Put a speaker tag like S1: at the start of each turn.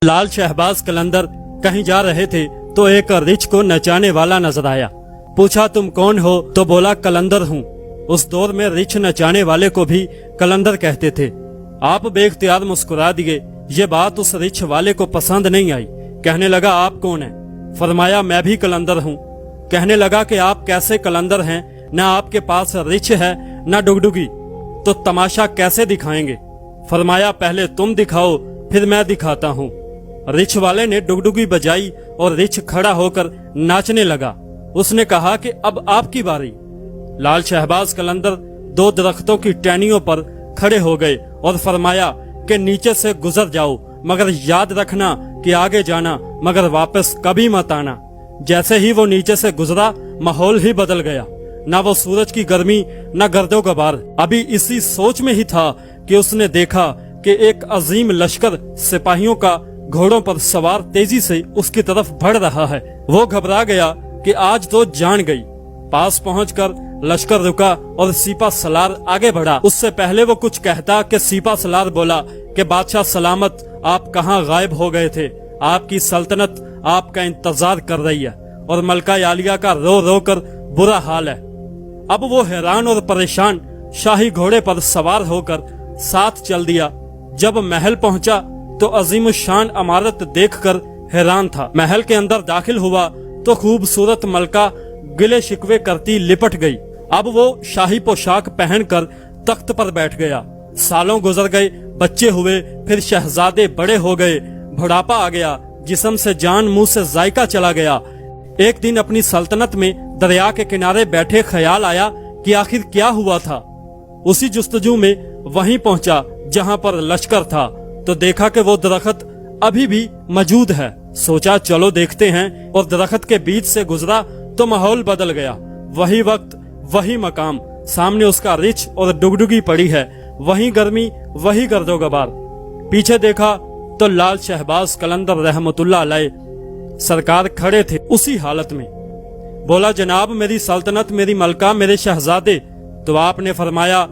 S1: लाल शहबाज कलंदर कहीं जा रहे थे तो एक रिछ को नचाने वाला नजर आया। पूछा तुम कौन हो? तो बोला कलंदर हूँ। उस दौर में रिछ नचाने वाले को भी कलंदर कहते थे। आप बेख्तियार मुस्कुरा दिए। ये बात उस रिछ वाले को पसंद नहीं आई। कहने लगा आप कौन है? फरमाया मैं भी कलंदर हूँ। कहने लगा कि आप कैसे कलंदर हैं? न आपके पास रिछ है न डुगडुगी, तो तमाशा कैसे दिखाएंगे? फरमाया पहले तुम दिखाओ फिर मैं दिखाता हूँ। रिछ वाले ने डुगडुगी बजाई और रिछ खड़ा होकर नाचने लगा। उसने कहा कि अब आपकी बारी। लाल शहबाज कलंदर दो दरख्तों की टहनियों पर खड़े हो गए और फरमाया कि नीचे से गुजर जाओ, मगर याद रखना कि आगे जाना मगर वापस कभी मत आना। जैसे ही वो नीचे से गुजरा माहौल ही बदल गया। न वो सूरज की गर्मी न गर्दो गबार। अभी इसी सोच में ही था कि उसने देखा कि एक अजीम लश्कर सिपाहियों का घोड़ों पर सवार तेजी से उसकी तरफ बढ़ रहा है। वो घबरा गया कि आज तो जान गई। पास पहुंचकर लश्कर रुका और सीपा सलार आगे बढ़ा। उससे पहले वो कुछ कहता कि सीपा सलार बोला कि बादशाह सलामत, आप कहाँ गायब हो गए थे? आपकी सल्तनत आपका इंतजार कर रही है और मलका यालिया का रो रो कर बुरा हाल है। अब वो हैरान और परेशान शाही घोड़े पर सवार होकर साथ चल दिया। जब महल पहुंचा तो अजीम शान इमारत देखकर हैरान था। महल के अंदर दाखिल हुआ तो खूबसूरत मलका गिले शिकवे करती लिपट गई। अब वो शाही पोशाक पहनकर तख्त पर बैठ गया। सालों गुजर गए, बच्चे हुए, फिर शहजादे बड़े हो गए, बुढ़ापा आ गया, जिस्म से जान मुंह से जायका चला गया। एक दिन अपनी सल्तनत में दरिया के किनारे बैठे ख्याल आया कि आखिर क्या हुआ था। उसी जुस्तजू में वहीं पहुंचा जहां पर लश्कर था तो देखा कि वो दरख्त अभी भी मौजूद है। सोचा चलो देखते हैं, और दरख्त के बीच से गुजरा तो माहौल बदल गया। वही वक्त वही मकाम, सामने उसका रिछ और डुगडुगी पड़ी है। वही गर्मी वही गर्दो गबार। पीछे देखा तो लाल शहबाज कलंदर रहमतुल्लाह अलैह सरकार खड़े थे उसी हालत में। बोला जनाब मेरी सल्तनत, मेरी मलका, मेरे शहजादे। तो आपने फरमाया